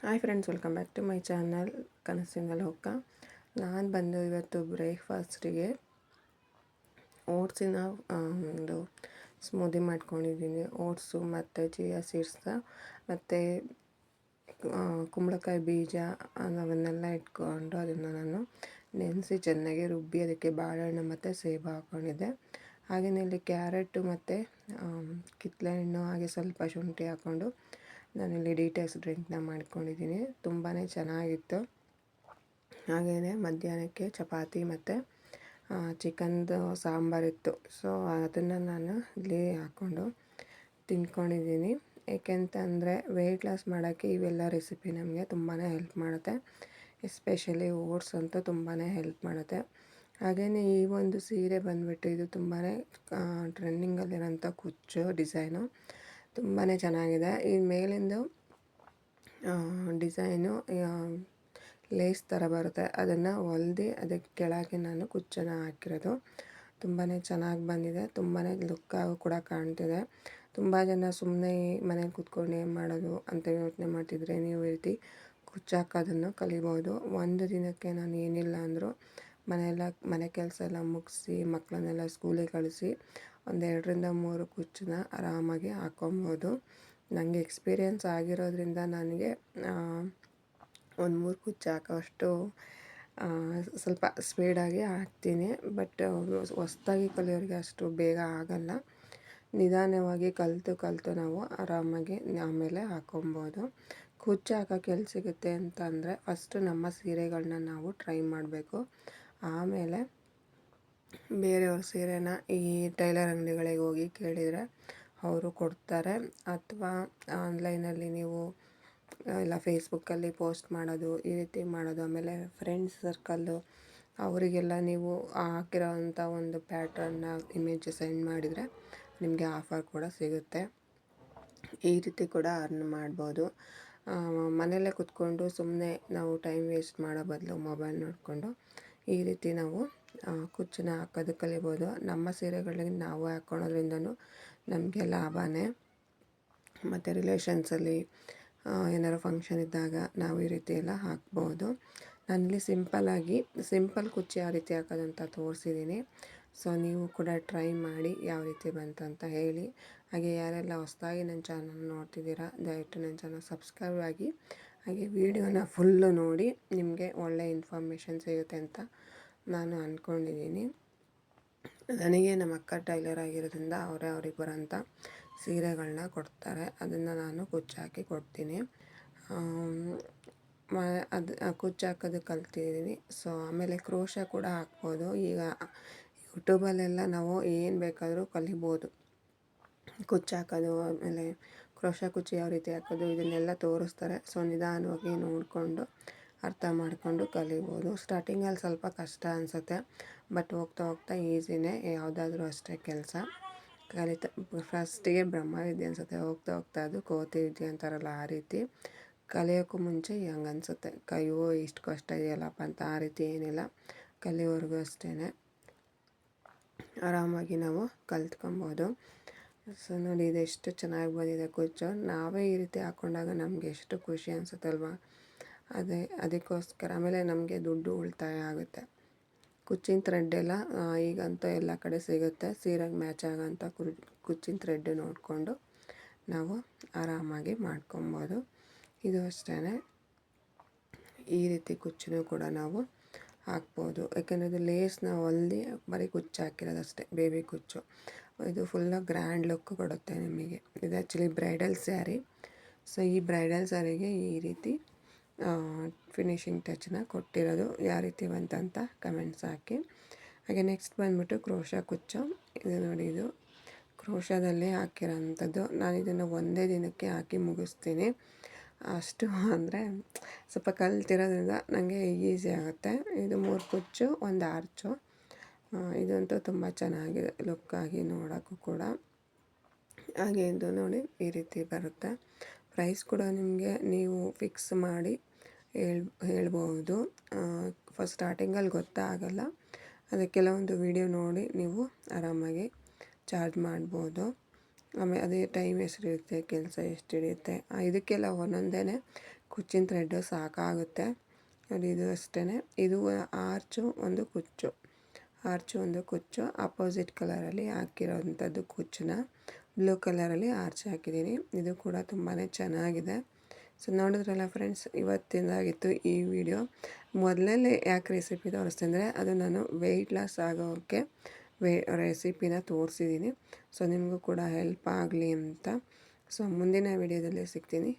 Hi friends, welcome back to my channel ಕನಸಿನಲ್ಲಿ ಹೊಕ್ಕ. ನಾನು ಬಂದು ಇವತ್ತು ಬ್ರೇಕ್ಫಾಸ್ಟಿಗೆ ಓಟ್ಸಿನ ಒಂದು ಸ್ಮೂದಿ ಮಾಡ್ಕೊಂಡಿದ್ದೀನಿ. ಓಟ್ಸು ಮತ್ತು ಚಿಯಾ ಸೀಡ್ಸ್ ಮತ್ತು ಕುಂಬಳಕಾಯಿ ಬೀಜ ಅವನ್ನೆಲ್ಲ ಇಟ್ಕೊಂಡು ಅದನ್ನು ನಾನು ನೆನೆಸಿ ಚೆನ್ನಾಗಿ ರುಬ್ಬಿ ಅದಕ್ಕೆ ಬಾಳೆಹಣ್ಣು ಮತ್ತು ಸೇಬು ಹಾಕ್ಕೊಂಡಿದ್ದೆ. ಹಾಗೆಯೇ ಇಲ್ಲಿ ಕ್ಯಾರೆಟು ಮತ್ತು ಕಿತ್ತಳೆ ಹಣ್ಣು ಹಾಗೆ ಸ್ವಲ್ಪ ಶುಂಠಿ ಹಾಕ್ಕೊಂಡು ನಾನಿಲ್ಲಿ ಡಿಟಾಕ್ಸ್ ಡ್ರಿಂಕ್ನ ಮಾಡ್ಕೊಂಡಿದ್ದೀನಿ. ತುಂಬಾ ಚೆನ್ನಾಗಿತ್ತು. ಹಾಗೆಯೇ ಮಧ್ಯಾಹ್ನಕ್ಕೆ ಚಪಾತಿ ಮತ್ತು ಚಿಕನ್ದು ಸಾಂಬಾರಿತ್ತು. ಸೊ ಅದನ್ನು ನಾನು ಇಲ್ಲಿ ಹಾಕ್ಕೊಂಡು ತಿಂದ್ಕೊಂಡಿದ್ದೀನಿ. ಏಕೆಂತಂದರೆ ವೆಯ್ಟ್ ಲಾಸ್ ಮಾಡೋಕ್ಕೆ ಇವೆಲ್ಲ ರೆಸಿಪಿ ನಮಗೆ ತುಂಬಾ ಹೆಲ್ಪ್ ಮಾಡುತ್ತೆ. ಎಸ್ಪೆಷಲಿ ಓಟ್ಸ್ ಅಂತೂ ತುಂಬಾ ಹೆಲ್ಪ್ ಮಾಡುತ್ತೆ. ಹಾಗೆಯೇ ಈ ಒಂದು ಸೀರೆ ಬಂದುಬಿಟ್ಟು ಇದು ತುಂಬಾ ಟ್ರೆಂಡಿಂಗಲ್ಲಿರೋಂಥ ಕುಚ್ಚು ಡಿಸೈನು ತುಂಬಾ ಚೆನ್ನಾಗಿದೆ. ಈ ಮೇಲಿಂದು ಡಿಸೈನು ಲೇಸ್ ಥರ ಬರುತ್ತೆ, ಅದನ್ನು ಹೊಲ್ದು ಅದಕ್ಕೆ ಕೆಳಗೆ ನಾನು ಕುಚ್ಚನ್ನು ಹಾಕಿರೋದು. ತುಂಬಾ ಚೆನ್ನಾಗಿ ಬಂದಿದೆ, ತುಂಬಾ ಲುಕ್ಕಾಗಿ ಕೂಡ ಕಾಣ್ತಿದೆ. ತುಂಬ ಜನ ಸುಮ್ಮನೆ ಮನೇಲಿ ಕೂತ್ಕೊಂಡು ಏನು ಮಾಡೋದು ಅಂತ ಯೋಚನೆ ಮಾಡ್ತಿದ್ರೆ ನೀವು ಈ ರೀತಿ ಕುಚ್ಚು ಹಾಕೋದನ್ನು ಕಲಿಬೋದು. ಒಂದು ದಿನಕ್ಕೆ ನಾನು ಏನಿಲ್ಲ ಅಂದರೂ ಮನೆ ಕೆಲಸ ಎಲ್ಲ ಮುಗಿಸಿ ಮಕ್ಕಳನ್ನೆಲ್ಲ ಸ್ಕೂಲಿಗೆ ಕಳಿಸಿ 2-3 ಕುಚ್ಚನ್ನ ಆರಾಮಾಗಿ ಹಾಕ್ಕೊಬೋದು. ನನಗೆ ಎಕ್ಸ್ಪೀರಿಯೆನ್ಸ್ ಆಗಿರೋದ್ರಿಂದ ನನಗೆ 1-3 ಕುಚ್ಚು ಹಾಕೋವಷ್ಟು ಸ್ವಲ್ಪ ಸ್ಪೀಡಾಗಿ ಹಾಕ್ತೀನಿ. ಬಟ್ ಹೊಸ್ದಾಗಿ ಕಲಿಯೋರಿಗೆ ಅಷ್ಟು ಬೇಗ ಆಗಲ್ಲ. ನಿಧಾನವಾಗಿ ಕಲಿತು ನಾವು ಆರಾಮಾಗಿ ಆಮೇಲೆ ಹಾಕ್ಕೊಬೋದು. ಕುಚ್ಚು ಹಾಕೋಕೆ ಎಲ್ಲಿ ಸಿಗುತ್ತೆ ಅಂತ ಅಂದರೆ ಫಸ್ಟು ನಮ್ಮ ಸೀರೆಗಳನ್ನ ನಾವು ಟ್ರೈ ಮಾಡಬೇಕು. ಆಮೇಲೆ ಬೇರೆಯವ್ರ ಸೀರೆನ ಈ ಟೈಲರ್ ಅಂಗಡಿಗಳಿಗೆ ಹೋಗಿ ಕೇಳಿದರೆ ಅವರು ಕೊಡ್ತಾರೆ. ಅಥವಾ ಆನ್ಲೈನಲ್ಲಿ ನೀವು ಇಲ್ಲ ಫೇಸ್ಬುಕ್ಕಲ್ಲಿ ಪೋಸ್ಟ್ ಮಾಡೋದು, ಈ ರೀತಿ ಮಾಡೋದು. ಆಮೇಲೆ ಫ್ರೆಂಡ್ಸ್ ಸರ್ಕಲ್ಲು ಅವರಿಗೆಲ್ಲ ನೀವು ಹಾಕಿರೋವಂಥ ಒಂದು ಪ್ಯಾಟ್ರನ್ನ ಇಮೇಜ್ ಸೆಂಡ್ ಮಾಡಿದರೆ ನಿಮಗೆ ಆಫರ್ ಕೂಡ ಸಿಗುತ್ತೆ. ಈ ರೀತಿ ಕೂಡ ಅರ್ನ್ ಮಾಡ್ಬೋದು. ಮನೆಯಲ್ಲೇ ಕೂತ್ಕೊಂಡು ಸುಮ್ಮನೆ ನಾವು ಟೈಮ್ ವೇಸ್ಟ್ ಮಾಡೋ ಬದಲು ಮೊಬೈಲ್ ನೋಡಿಕೊಂಡು ಈ ರೀತಿ ನಾವು ಕುಚ್ಚನ್ನ ಹಾಕೋದು ಕಲಿಬೋದು. ನಮ್ಮ ಸೀರೆಗಳಿಗೆ ನಾವು ಹಾಕ್ಕೊಳೋದ್ರಿಂದನೂ ನಮಗೆ ಲಾಭನೇ. ಮತ್ತು ರಿಲೇಷನ್ಸಲ್ಲಿ ಏನಾರು ಫಂಕ್ಷನ್ ಇದ್ದಾಗ ನಾವು ಈ ರೀತಿ ಎಲ್ಲ ಹಾಕ್ಬೋದು. ನಾನಿಲ್ಲಿ ಸಿಂಪಲ್ ಕುಚ್ಚು ಯಾವ ರೀತಿ ಹಾಕೋದಂತ ತೋರಿಸಿದ್ದೀನಿ. ಸೊ ನೀವು ಕೂಡ ಟ್ರೈ ಮಾಡಿ ಯಾವ ರೀತಿ ಬಂತಂತ ಹೇಳಿ. ಹಾಗೆ ಯಾರೆಲ್ಲ ಹೊಸದಾಗಿ ನನ್ನ ಚಾನಲ್ ನೋಡ್ತಿದ್ದೀರಾ ದಯವಿಟ್ಟು ನನ್ನ ಚಾನಲ್ ಸಬ್ಸ್ಕ್ರೈಬ್ ಆಗಿ, ಹಾಗೆ ವಿಡಿಯೋನ ಫುಲ್ಲು ನೋಡಿ. ನಿಮಗೆ ಒಳ್ಳೆಯ ಇನ್ಫಾರ್ಮೇಷನ್ ಸಿಗುತ್ತೆ ಅಂತ ನಾನು ಅಂದ್ಕೊಂಡಿದ್ದೀನಿ. ನನಗೆ ನಮ್ಮ ಅಕ್ಕ ಟೈಲರ್ ಆಗಿರೋದ್ರಿಂದ ಅವ್ರಿಗೆ ಬರೋಂಥ ಸೀರೆಗಳನ್ನ ಕೊಡ್ತಾರೆ, ಅದನ್ನು ನಾನು ಕುಚ್ಚು ಹಾಕಿ ಕೊಡ್ತೀನಿ. ಅದು ಕುಚ್ಚು ಹಾಕೋದು ಕಲ್ತಿದ್ದೀನಿ. ಸೊ ಆಮೇಲೆ ಕ್ರೋಶ ಕೂಡ ಹಾಕ್ಬೋದು. ಈಗ ಯೂಟ್ಯೂಬಲ್ಲೆಲ್ಲ ನಾವು ಏನು ಬೇಕಾದರೂ ಕಲಿಬೋದು. ಕುಚ್ಚು ಹಾಕೋದು, ಆಮೇಲೆ ಕ್ರೋಶ ಕುಚ್ಚು ಯಾವ ರೀತಿ ಹಾಕೋದು ಇದನ್ನೆಲ್ಲ ತೋರಿಸ್ತಾರೆ. ಸೊ ನಿಧಾನವಾಗಿ ನೋಡಿಕೊಂಡು ಅರ್ಥ ಮಾಡಿಕೊಂಡು ಕಲಿಬೋದು. ಸ್ಟಾರ್ಟಿಂಗಲ್ಲಿ ಸ್ವಲ್ಪ ಕಷ್ಟ ಅನಿಸುತ್ತೆ, ಬಟ್ ಹೋಗ್ತಾ ಈಸಿನೇ. ಯಾವುದಾದ್ರೂ ಅಷ್ಟೇ ಕೆಲಸ ಫಸ್ಟಿಗೆ ಬ್ರಹ್ಮವಿದ್ಯೆ ಅನಿಸುತ್ತೆ, ಹೋಗ್ತಾ ಅದು ಕೋತಿ ವಿದ್ಯೆ ಅಂತಾರಲ್ಲ ಆ ರೀತಿ. ಕಲಿಯೋಕ್ಕೂ ಮುಂಚೆ ಹಂಗೆ ಅನಿಸುತ್ತೆ, ಕೈಯೋ ಇಷ್ಟು ಕಷ್ಟ ಇದೆಯಲ್ಲಪ್ಪ ಅಂತ. ಆ ರೀತಿ ಏನಿಲ್ಲ, ಕಲಿಯೋವರೆಗೂ ಅಷ್ಟೇ ಆರಾಮಾಗಿ ನಾವು ಕಲ್ತ್ಕೊಬೋದು. ಸೊ ನೋಡಿ, ಇದೆಷ್ಟು ಚೆನ್ನಾಗಿ ಬಂದಿದೆ ಕುಚ್ಚು. ನಾವೇ ಈ ರೀತಿ ಹಾಕ್ಕೊಂಡಾಗ ನಮಗೆ ಎಷ್ಟು ಖುಷಿ ಅನಿಸುತ್ತಲ್ವ. ಅದಕ್ಕೋಸ್ಕರ ಆಮೇಲೆ ನಮಗೆ ದುಡ್ಡು ಉಳಿತಾಯ ಆಗುತ್ತೆ. ಕುಚ್ಚಿನ ಥ್ರೆಡ್ಡೆಲ್ಲ ಈಗಂತೂ ಎಲ್ಲ ಕಡೆ ಸಿಗುತ್ತೆ. ಸೀರೆಗೆ ಮ್ಯಾಚ್ ಆಗೋಂಥ ಕುಚ್ಚಿನ ಥ್ರೆಡ್ ನೋಡಿಕೊಂಡು ನಾವು ಆರಾಮಾಗಿ ಮಾಡ್ಕೊಬೋದು. ಇದು ಅಷ್ಟೇ, ಈ ರೀತಿ ಕುಚ್ಚನ್ನು ಕೂಡ ನಾವು ಹಾಕ್ಬೋದು. ಯಾಕೆಂದರೆ ಇದು ಲೇಸ್ನ ಹೊಲ್ದು ಬರೀ ಕುಚ್ಚು ಹಾಕಿರೋದಷ್ಟೇ, ಬೇಬಿ ಕುಚ್ಚು. ಇದು ಫುಲ್ಲು ಗ್ರ್ಯಾಂಡ್ ಲುಕ್ ಕೊಡುತ್ತೆ ನಿಮಗೆ. ಇದು ಆ್ಯಕ್ಚುಲಿ ಬ್ರೈಡಲ್ ಸ್ಯಾರಿ. ಸೊ ಈ ಬ್ರೈಡಲ್ ಸ್ಯಾರಿಗೆ ಈ ರೀತಿ ಫಿನಿಶಿಂಗ್ ಟಚ್ನ ಕೊಟ್ಟಿರೋದು. ಯಾವ ರೀತಿ ಬಂತಂತ ಕಮೆಂಟ್ಸ್ ಹಾಕಿ. ಹಾಗೆ ನೆಕ್ಸ್ಟ್ ಬಂದುಬಿಟ್ಟು ಕ್ರೋಶ ಕುಚ್ಚು. ಇದು ನೋಡಿ, ಇದು ಕ್ರೋಶದಲ್ಲಿ ಹಾಕಿರೋಂಥದ್ದು. ನಾನು ಇದನ್ನು ಒಂದೇ ದಿನಕ್ಕೆ ಹಾಕಿ ಮುಗಿಸ್ತೀನಿ. ಅಷ್ಟು ಅಂದರೆ ಸ್ವಲ್ಪ ಕಲ್ತಿರೋದ್ರಿಂದ ನನಗೆ ಈಸಿ ಆಗುತ್ತೆ. ಇದು 3 ಕುಚ್ಚು, 1 ಆರ್ಚು. ಇದಂತೂ ತುಂಬ ಚೆನ್ನಾಗಿದೆ ಲುಕ್ಕಾಗಿ ನೋಡೋಕ್ಕೂ ಕೂಡ. ಹಾಗೆ ಇದು ನೋಡಿ ಈ ರೀತಿ ಬರುತ್ತೆ. ಪ್ರೈಸ್ ಕೂಡ ನಿಮಗೆ ನೀವು ಫಿಕ್ಸ್ ಮಾಡಿ ಹೇಳ್ಬೋದು. ಫಸ್ಟ್ ಸ್ಟಾರ್ಟಿಂಗಲ್ಲಿ ಗೊತ್ತಾಗಲ್ಲ, ಅದಕ್ಕೆ ಕೆಲವೊಂದು ವಿಡಿಯೋ ನೋಡಿ ನೀವು ಆರಾಮಾಗಿ ಚಾರ್ಜ್ ಮಾಡ್ಬೋದು. ಆಮೇಲೆ ಅದೇ ಟೈಮ್ ಎಷ್ಟು ಹಿಡಿಯುತ್ತೆ, ಕೆಲಸ ಎಷ್ಟು ಹಿಡಿಯುತ್ತೆ, ಇದಕ್ಕೆಲ್ಲ ಒಂದೊಂದೇ ಕುಚ್ಚಿನ ಥ್ರೆಡ್ಡು ಸಾಕಾಗುತ್ತೆ. ನೋಡಿ ಇದು ಅಷ್ಟೇ. ಇದು ಆರ್ಚು ಒಂದು ಕುಚ್ಚು ಅಪೋಸಿಟ್ ಕಲರಲ್ಲಿ ಹಾಕಿರೋವಂಥದ್ದು ಕುಚ್ಚನ್ನ ಬ್ಲೂ ಕಲರಲ್ಲಿ ಆರ್ಚ್ ಹಾಕಿದ್ದೀನಿ. ಇದು ಕೂಡ ತುಂಬಾ ಚೆನ್ನಾಗಿದೆ. ಸೊ ನೋಡಿದ್ರಲ್ಲ ಫ್ರೆಂಡ್ಸ್, ಇವತ್ತಿಂದಾಗಿತ್ತು ಈ ವಿಡಿಯೋ. ಮೊದಲೇ ಯಾಕೆ ರೆಸಿಪಿ ತೋರಿಸ್ತೀನಿ ಅಂದರೆ ಅದು ನಾನು ವೆಯ್ಟ್ ಲಾಸ್ ಆಗೋಕ್ಕೆ ರೆಸಿಪಿನ ತೋರಿಸಿದ್ದೀನಿ. ಸೊ ನಿಮಗೂ ಕೂಡ ಹೆಲ್ಪ್ ಆಗಲಿ ಅಂತ. ಸೊ ಮುಂದಿನ ವಿಡಿಯೋದಲ್ಲಿ ಸಿಗ್ತೀನಿ.